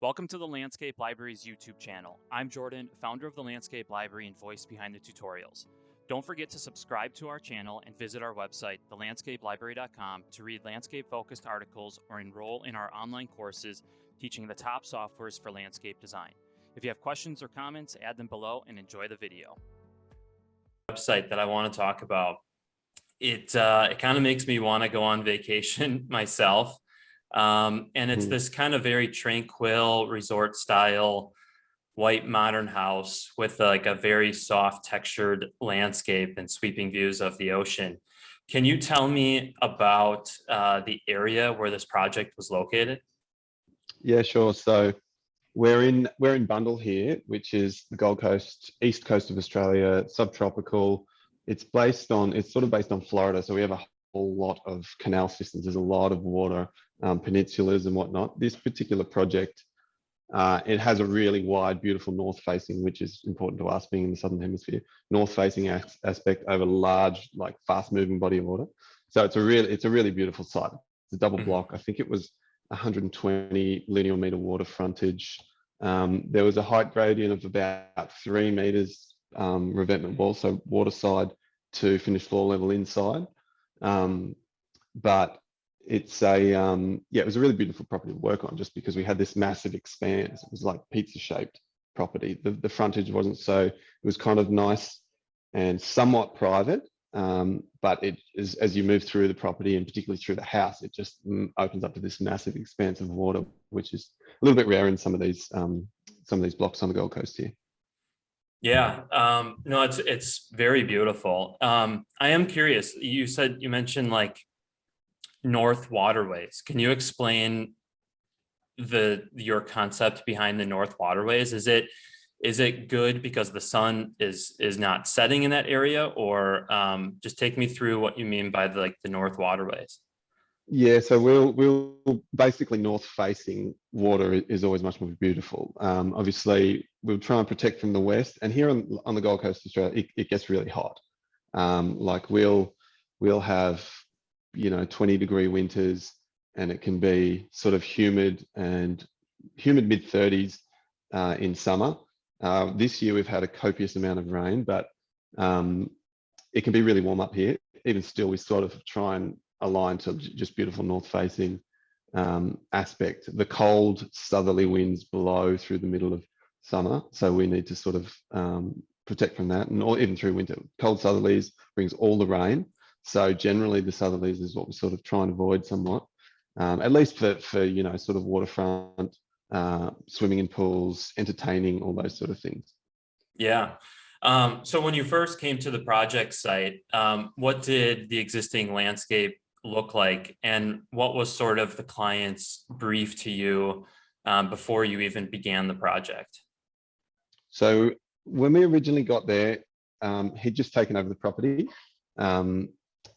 Welcome to the Landscape Library's YouTube channel. I'm Jordan, founder of the Landscape Library and voice behind the tutorials. Don't forget to subscribe to our channel and visit our website, thelandscapelibrary.com, to read landscape-focused articles or enroll in our online courses teaching the top softwares for landscape design. If you have questions or comments, add them below and enjoy the video. Website that I want to talk about. It kind of makes me want to go on vacation myself. And it's this kind of very tranquil resort style white modern house with like a very soft textured landscape and sweeping views of the ocean. Can you tell me about the area where this project was located? Yeah, sure. So we're in Bundall here, which is the Gold Coast, east coast of Australia, subtropical. It's sort of based on Florida. So we have a whole lot of canal systems. There's a lot of water, peninsulas and whatnot. This particular project, it has a really wide, beautiful north facing, which is important to us being in the Southern Hemisphere, north facing aspect over large, like fast moving body of water. So it's a really beautiful site. It's a double block. I think it was 120 linear meter water frontage. There was a height gradient of about 3 meters revetment wall, so water side to finished floor level inside. But it's it was a really beautiful property to work on just because we had this massive expanse. It was like pizza shaped property. The frontage wasn't it was kind of nice and somewhat private. But it is, as you move through the property and particularly through the house, it just opens up to this massive expanse of water, which is a little bit rare in some of these blocks on the Gold Coast here. Yeah, no, it's very beautiful. I am curious. You mentioned like North Waterways. Can you explain your concept behind the North Waterways? Is it good because the sun is not setting in that area, or just take me through what you mean by the North Waterways? Yeah, so we'll basically north facing water is always much more beautiful. Obviously, we'll try and protect from the west, and here on the Gold Coast of Australia, it gets really hot. Like we'll have 20-degree winters, and it can be sort of humid mid-30s in summer. This year we've had a copious amount of rain, but it can be really warm up here. Even still, we sort of try and align to just beautiful north facing aspect. The cold southerly winds blow through the middle of summer, so we need to sort of protect from that, and even through winter. Cold southerlies brings all the rain, so generally the southerlies is what we sort of try and avoid somewhat, at least for sort of waterfront, swimming in pools, entertaining, all those sort of things. Yeah. So when you first came to the project site, what did the existing landscape look like, and what was sort of the client's brief to you before you even began the project? So when we originally got there, he'd just taken over the property.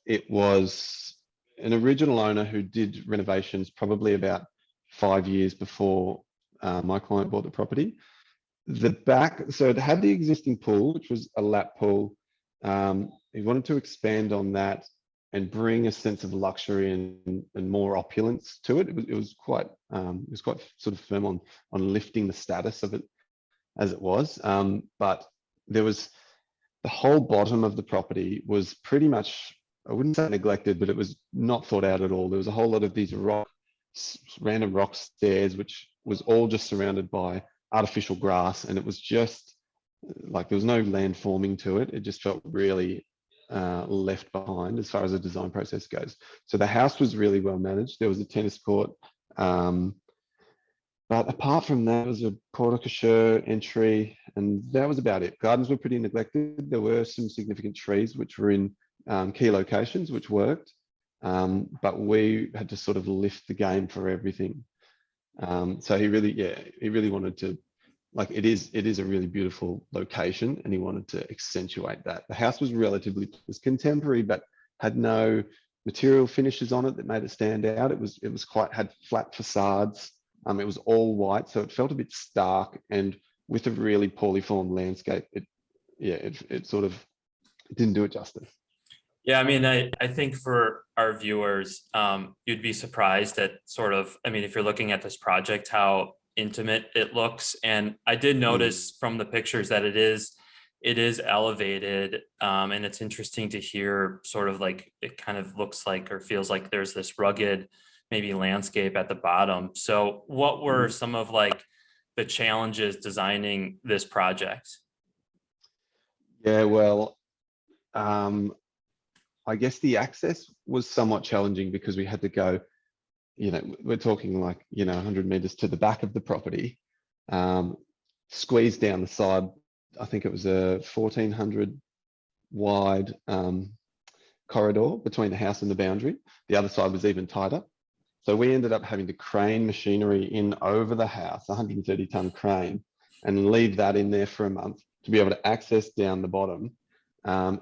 It was an original owner who did renovations probably about 5 years before my client bought the property. The back, so it had the existing pool, which was a lap pool. He wanted to expand on that and bring a sense of luxury and more opulence to it. It was quite sort of firm on lifting the status of it as it was. But there was the whole bottom of the property was pretty much, I wouldn't say neglected, but it was not thought out at all. There was a whole lot of these random rock stairs, which was all just surrounded by artificial grass, and it was just like there was no land forming to it. It just felt really left behind as far as the design process goes. So the house was really well managed. There was a tennis court, but apart from that, there was a horticulture entry, and that was about it. Gardens were pretty neglected. There were some significant trees which were in key locations, which worked, but we had to sort of lift the game for everything. So he really wanted to, like, it is a really beautiful location, and he wanted to accentuate that. The house was contemporary, but had no material finishes on it that made it stand out. Had flat facades. It was all white, so it felt a bit stark, and with a really poorly formed landscape, it sort of didn't do it justice. Yeah, I mean, I think for our viewers, you'd be surprised at sort of, I mean, if you're looking at this project, how intimate it looks. And I did notice from the pictures that it is elevated, and it's interesting to hear sort of like it kind of looks like or feels like there's this rugged maybe landscape at the bottom. So what were some of like the challenges designing this project? Yeah, well, I guess the access was somewhat challenging because we had to go, we're talking like, 100 meters to the back of the property, squeeze down the side. I think it was a 1400 wide corridor between the house and the boundary. The other side was even tighter. So we ended up having to crane machinery in over the house, 130-ton crane, and leave that in there for a month to be able to access down the bottom. Yeah,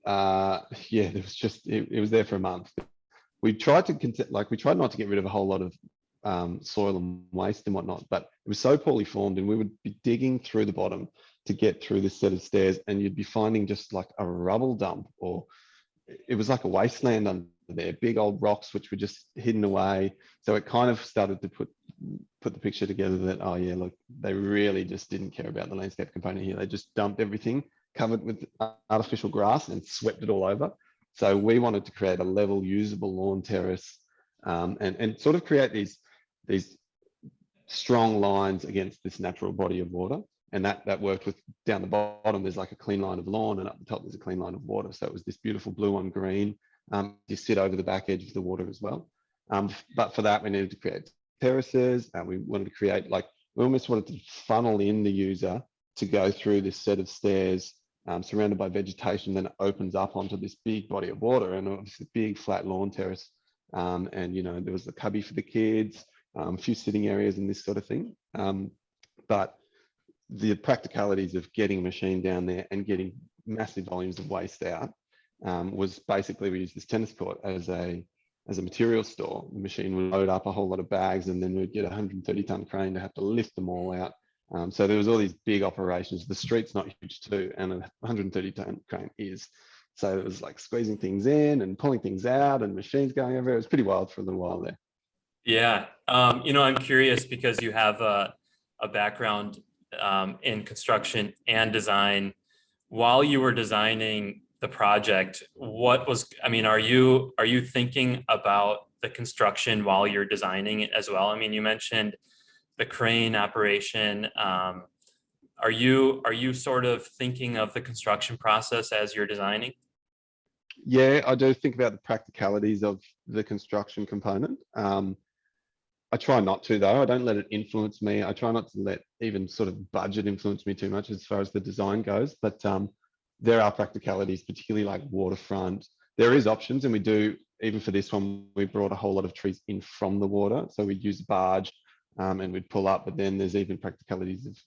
it was just, it was there for a month. We tried not to get rid of a whole lot of soil and waste and whatnot, but it was so poorly formed, and we would be digging through the bottom to get through this set of stairs, and you'd be finding just like a rubble dump, or it was like a wasteland under there, big old rocks which were just hidden away. So it kind of started to put the picture together that, oh yeah, look, they really just didn't care about the landscape component here. They just dumped everything covered with artificial grass and swept it all over. So we wanted to create a level, usable lawn terrace, and sort of create these strong lines against this natural body of water. And that worked with down the bottom, there's like a clean line of lawn, and up the top, there's a clean line of water. So it was this beautiful blue on green. You sit over the back edge of the water as well. But for that, we needed to create terraces, and we wanted to create, we almost wanted to funnel in the user to go through this set of stairs, surrounded by vegetation. Then it opens up onto this big body of water, and obviously a big flat lawn terrace. And, there was a cubby for the kids, a few sitting areas and this sort of thing. But the practicalities of getting a machine down there and getting massive volumes of waste out was basically, we used this tennis court as a material store. The machine would load up a whole lot of bags, and then we'd get a 130-ton crane to have to lift them all out. So there was all these big operations. The street's not huge too, and a 130-ton crane is. So it was like squeezing things in and pulling things out, and machines going everywhere. It was pretty wild for a little while there. Yeah. I'm curious because you have a background in construction and design. While you were designing the project, are you thinking about the construction while you're designing it as well? I mean, you mentioned the crane operation. Are you sort of thinking of the construction process as you're designing? Yeah, I do think about the practicalities of the construction component. I try not to, though. I don't let it influence me. I try not to let even sort of budget influence me too much as far as the design goes. But there are practicalities, particularly like waterfront. There is options, and we do, even for this one, we brought a whole lot of trees in from the water. So we'd use a barge and we'd pull up, but then there's even practicalities of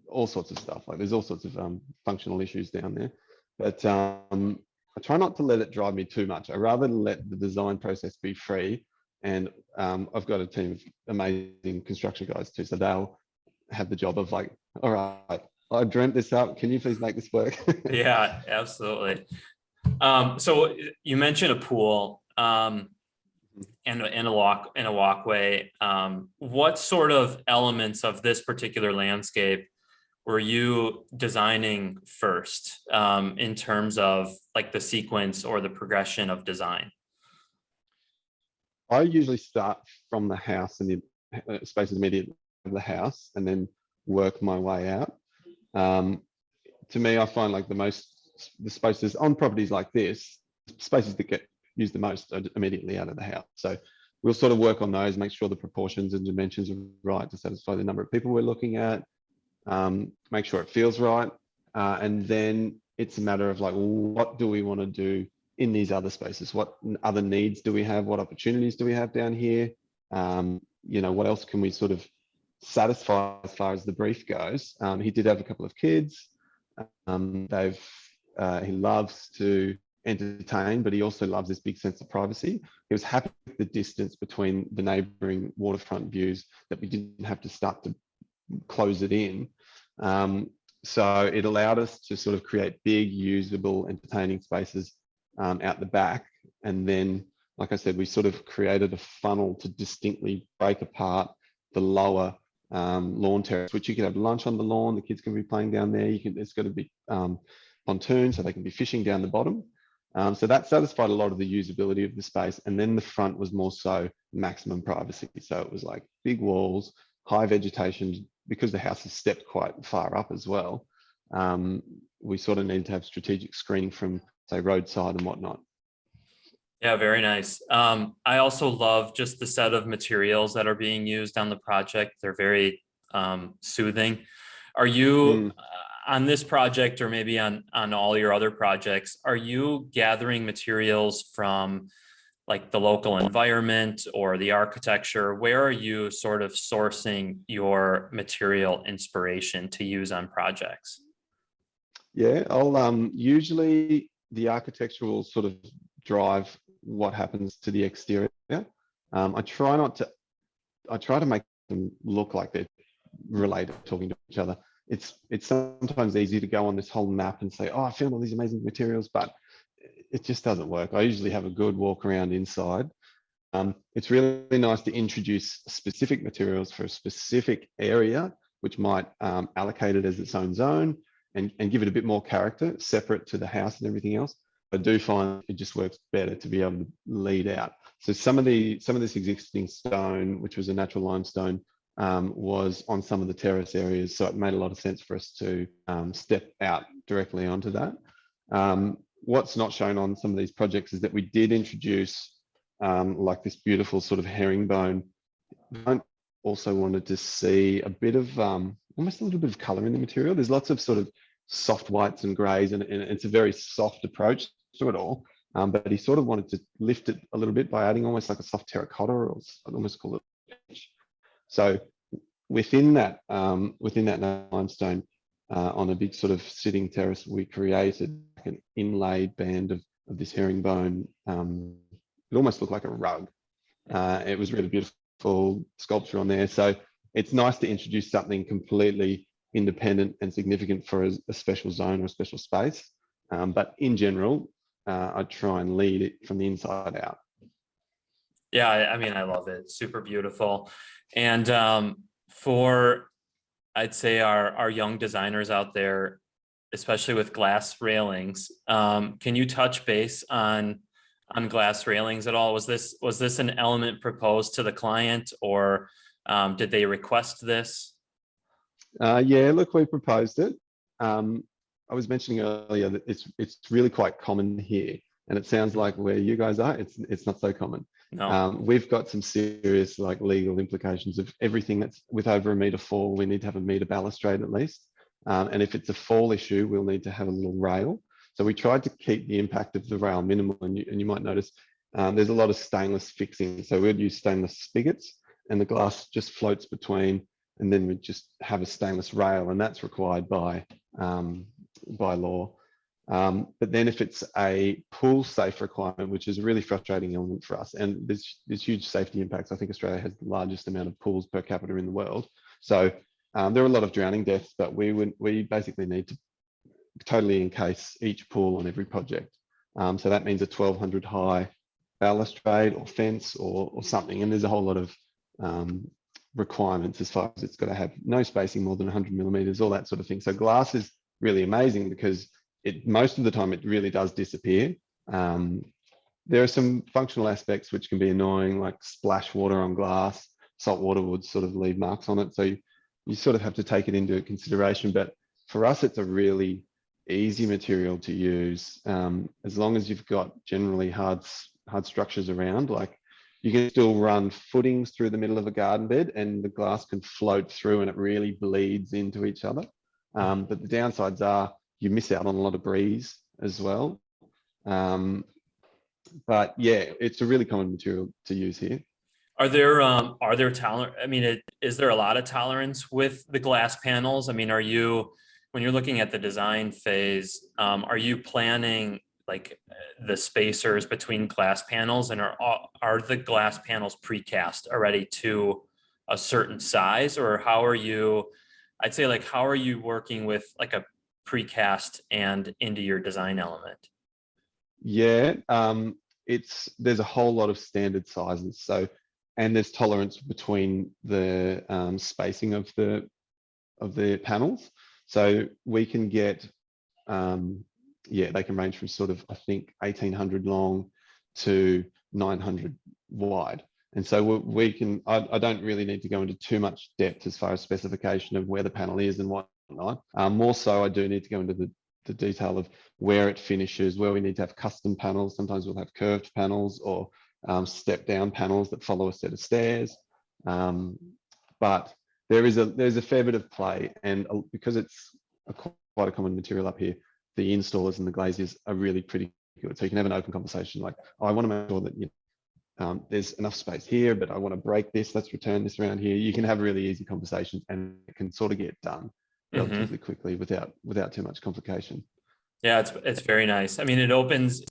all sorts of stuff. Like there's all sorts of functional issues down there. But I try not to let it drive me too much. I rather let the design process be free. And I've got a team of amazing construction guys too. So they'll have the job of like, all right, I dreamt this up. Can you please make this work? Yeah, absolutely. So you mentioned a pool and a walkway. What sort of elements of this particular landscape were you designing first in terms of like the sequence or the progression of design? I usually start from the house and the spaces immediate of the house, and then work my way out. To me, I find like the spaces on properties like this, spaces that get used the most are immediately out of the house. So we'll sort of work on those, make sure the proportions and dimensions are right to satisfy the number of people we're looking at, make sure it feels right. And then it's a matter of like, what do we want to do in these other spaces? What other needs do we have? What opportunities do we have down here? What else can we sort of satisfy as far as the brief goes? He did have a couple of kids. He loves to entertain, but he also loves this big sense of privacy. He was happy with the distance between the neighboring waterfront views, that we didn't have to start to close it in. So it allowed us to sort of create big, usable, entertaining spaces out the back. And then, like I said, we sort of created a funnel to distinctly break apart the lower lawn terrace, which you can have lunch on the lawn. The kids can be playing down there. It's got to be pontoon, so they can be fishing down the bottom. So that satisfied a lot of the usability of the space. And then the front was more so maximum privacy. So it was like big walls, high vegetation, because the house is stepped quite far up as well. We sort of need to have strategic screening from, say, roadside and whatnot. Yeah, very nice. I also love just the set of materials that are being used on the project. They're very soothing. Are you on this project, or maybe on all your other projects, are you gathering materials from like the local environment or the architecture? Where are you sort of sourcing your material inspiration to use on projects? Yeah, I'll usually the architecture will sort of drive what happens to the exterior. I try to make them look like they're related, talking to each other. It's sometimes easy to go on this whole map and say, oh, I found all these amazing materials, but it just doesn't work. I usually have a good walk around inside. It's really nice to introduce specific materials for a specific area, which might allocate it as its own zone and give it a bit more character, separate to the house and everything else. I do find it just works better to be able to lead out. So some of this existing stone, which was a natural limestone, was on some of the terrace areas. So it made a lot of sense for us to step out directly onto that. What's not shown on some of these projects is that we did introduce like this beautiful sort of herringbone. I also wanted to see a bit of almost a little bit of color in the material. There's lots of sort of soft whites and grays, and it's a very soft approach to it all. But he sort of wanted to lift it a little bit by adding almost like a soft terracotta, or I'd almost call it pitch. So within that limestone, on a big sort of sitting terrace, we created an inlaid band of this herringbone. It almost looked like a rug. It was really beautiful sculpture on there. So it's nice to introduce something completely independent and significant for a special zone or a special space. But in general, I try and lead it from the inside out. Yeah, I mean, I love it. Super beautiful. And for, I'd say, our young designers out there, especially with glass railings, can you touch base on glass railings at all? Was this an element proposed to the client, or did they request this? Yeah, look, we proposed it. I was mentioning earlier that it's really quite common here, and it sounds like where you guys are, it's not so common. No. We've got some serious like legal implications of everything that's with over a metre fall. We need to have a metre balustrade at least, and if it's a fall issue, we'll need to have a little rail. So we tried to keep the impact of the rail minimal, and you might notice there's a lot of stainless fixing. So we'd use stainless spigots, and the glass just floats between, and then we just have a stainless rail, and that's required by law. But then if it's a pool safe requirement, which is a really frustrating element for us, and there's huge safety impacts. I think Australia has the largest amount of pools per capita in the world. So there are a lot of drowning deaths, but we basically need to totally encase each pool on every project. So that means a 1200 high balustrade or fence or something. And there's a whole lot of requirements as far as it's got to have no spacing more than 100 millimeters, all that sort of thing. So glass is really amazing because most of the time it really does disappear. There are some functional aspects which can be annoying, like splash water on glass. Salt water would sort of leave marks on it. So you sort of have to take it into consideration. But for us, it's a really easy material to use, as long as you've got generally hard structures around. Like you can still run footings through the middle of a garden bed and the glass can float through and it really bleeds into each other. But the downsides are you miss out on a lot of breeze as well. But yeah, it's a really common material to use here. Are there I mean, is there a lot of tolerance with the glass panels? I mean, when you're looking at the design phase, are you planning like the spacers between glass panels, and are the glass panels precast already to a certain size, or how are you working with like a precast and into your design element? Yeah, there's a whole lot of standard sizes. So and there's tolerance between the spacing of the panels. So we can get, they can range from sort of, I think, 1800 long to 900 wide. And so we can, I don't really need to go into too much depth as far as specification of where the panel is and whatnot. More so, I do need to go into the detail of where it finishes, where we need to have custom panels. Sometimes we'll have curved panels or step down panels that follow a set of stairs. But there's a fair bit of play, and because it's quite a common material up here, the installers and the glaziers are really pretty good. So you can have an open conversation like, oh, I want to make sure that there's enough space here, but I want to break this. Let's return this around here. You can have really easy conversations, and it can sort of get done relatively quickly without too much complication. Yeah, it's very nice. I mean, it opens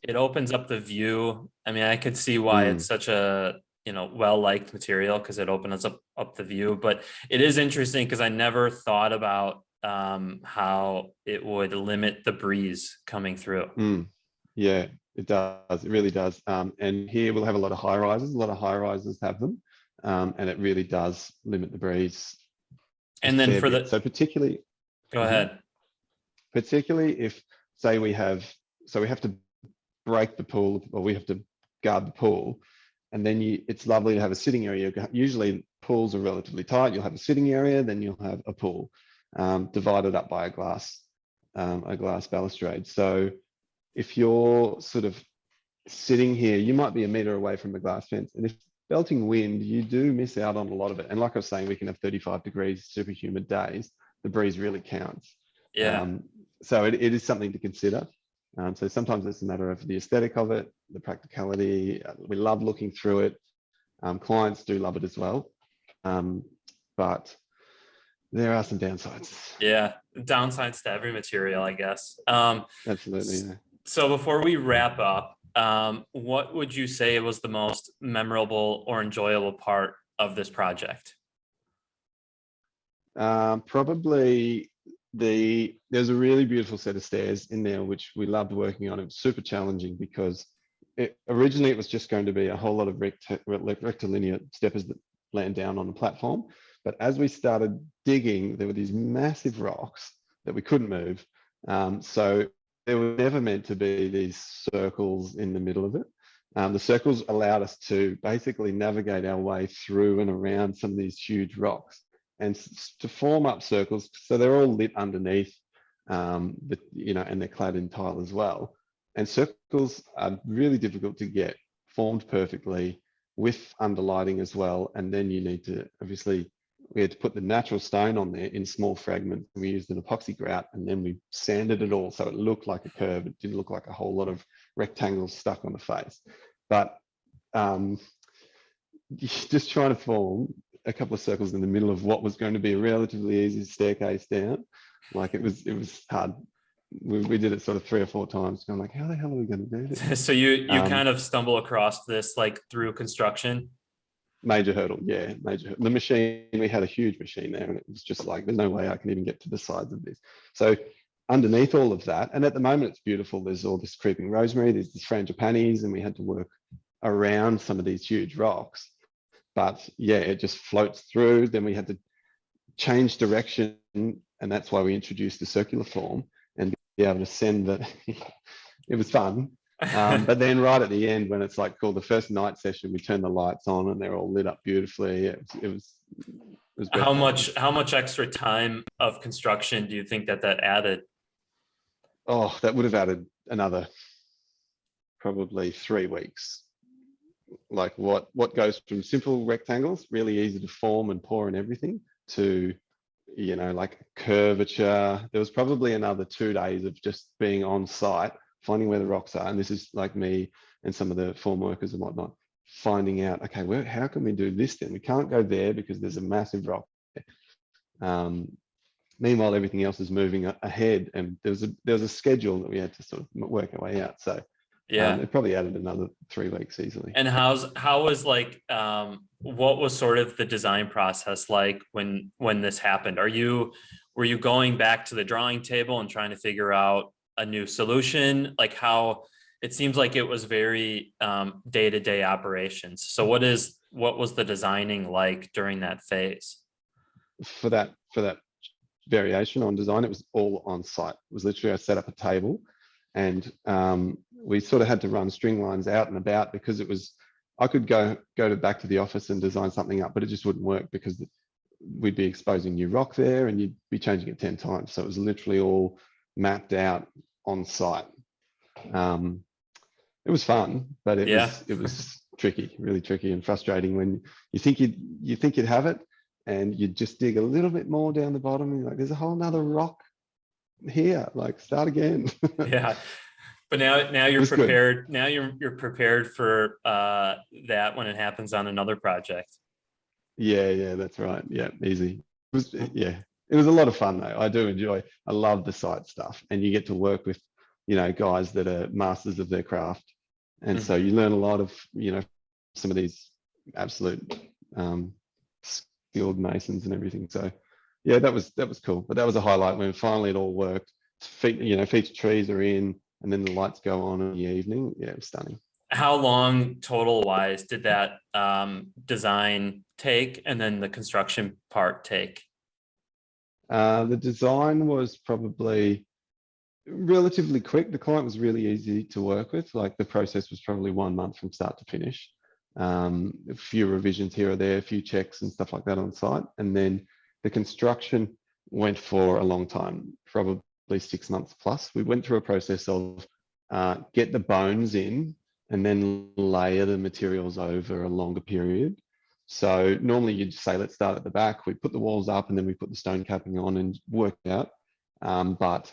up the view. I mean, I could see why it's such a, well-liked material, because it opens up the view. But it is interesting because I never thought about how it would limit the breeze coming through. Yeah, it does. It really does. And here we'll have a lot of high rises. A lot of high rises have them, and it really does limit the breeze. And then so particularly, go ahead. Particularly if, say, we have to break the pool, or we have to guard the pool, and then it's lovely to have a sitting area. Usually pools are relatively tight. You'll have a sitting area, then you'll have a pool divided up by a glass balustrade. So if you're sort of sitting here, you might be a meter away from the glass fence, and if belting wind, you do miss out on a lot of it. And like I was saying, we can have 35 degrees super humid days. The breeze really counts. Yeah. So it is something to consider. So sometimes it's a matter of the aesthetic of it, the practicality. We love looking through it. Clients do love it as well. But there are some downsides. Yeah, downsides to every material, I guess. Absolutely. Yeah. So before we wrap up, what would you say was the most memorable or enjoyable part of this project? Probably there's a really beautiful set of stairs in there, which we loved working on. It was super challenging because originally it was just going to be a whole lot of rectilinear steppers that land down on the platform. But as we started digging, there were these massive rocks that we couldn't move. So there were never meant to be these circles in the middle of it. The circles allowed us to basically navigate our way through and around some of these huge rocks, and to form up circles. So they're all lit underneath, and they're clad in tile as well. And circles are really difficult to get formed perfectly with underlighting as well. And then you need to, obviously, we had to put the natural stone on there in small fragments. We used an epoxy grout, and then we sanded it all so it looked like a curve. It didn't look like a whole lot of rectangles stuck on the face. But just trying to form a couple of circles in the middle of what was going to be a relatively easy staircase down, like it was hard. We did it sort of 3 or 4 times. I'm like, how the hell are we going to do this? So you kind of stumble across this like through construction. Major hurdle, yeah, major hurdle. The machine, we had a huge machine there, and it was just like, there's no way I can even get to the sides of this. So underneath all of that, and at the moment it's beautiful, there's all this creeping rosemary, there's this frangipanis, and we had to work around some of these huge rocks. But yeah, it just floats through. Then we had to change direction, and that's why we introduced the circular form and be able to send that. It was fun. But then right at the end, when it's like called the first night session, we turned the lights on and they're all lit up beautifully. It was how much extra time of construction do you think that added? Oh, that would have added another probably 3 weeks. Like what goes from simple rectangles, really easy to form and pour and everything, to like curvature. There was probably another 2 days of just being on site, finding where the rocks are. And this is like me and some of the form workers and whatnot, finding out, okay, how can we do this then? We can't go there because there's a massive rock there. Meanwhile, everything else is moving ahead, and there was a schedule that we had to sort of work our way out. So yeah, it probably added another 3 weeks easily. And how was like, what was sort of the design process like when this happened? Were you going back to the drawing table and trying to figure out a new solution? Like, how it seems like it was very day-to-day operations. So what is what was the designing like during that phase? For that variation on design, it was all on site. It was literally, I set up a table, and we sort of had to run string lines out and about, because it was, I could go back to the office and design something up, but it just wouldn't work because we'd be exposing new rock there and you'd be changing it 10 times. So it was literally all mapped out on site. It was fun, but it was tricky, really tricky and frustrating when you think you'd have it, and you just dig a little bit more down the bottom and you're like, there's a whole nother rock here, like start again. Yeah. But now you're prepared. Good. Now you're prepared for that when it happens on another project. Yeah, that's right. Yeah, easy. It was a lot of fun though. I do enjoy. I love the site stuff, and you get to work with, guys that are masters of their craft, and so you learn a lot of, some of these absolute skilled masons and everything. So yeah, that was cool. But that was a highlight when finally it all worked. Feature trees are in, and then the lights go on in the evening. Yeah, it was stunning. How long total wise did that design take, and then the construction part take? The design was probably relatively quick. The client was really easy to work with. Like, the process was probably 1 month from start to finish. A few revisions here or there, a few checks and stuff like that on site. And then the construction went for a long time, probably 6 months plus. We went through a process of get the bones in and then layer the materials over a longer period. So normally you'd say, let's start at the back. We put the walls up and then we put the stone capping on and work out. But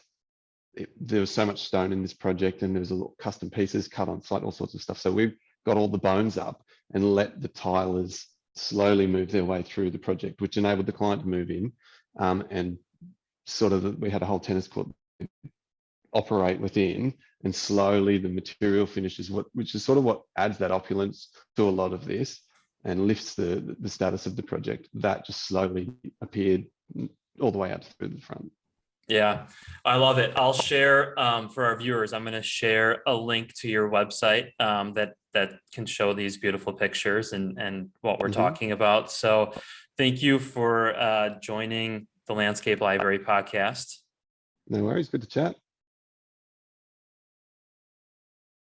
there was so much stone in this project, and there was a lot of custom pieces cut on site, all sorts of stuff. So we got all the bones up and let the tilers slowly move their way through the project, which enabled the client to move in, and sort of, we had a whole tennis court operate within, and slowly the material finishes, which is sort of what adds that opulence to a lot of this and lifts the status of the project. That just slowly appeared all the way out through the front. Yeah, I love it. I'll share for our viewers, I'm going to share a link to your website that can show these beautiful pictures and what we're talking about. So thank you for joining the Landscape Library podcast. No worries. Good to chat.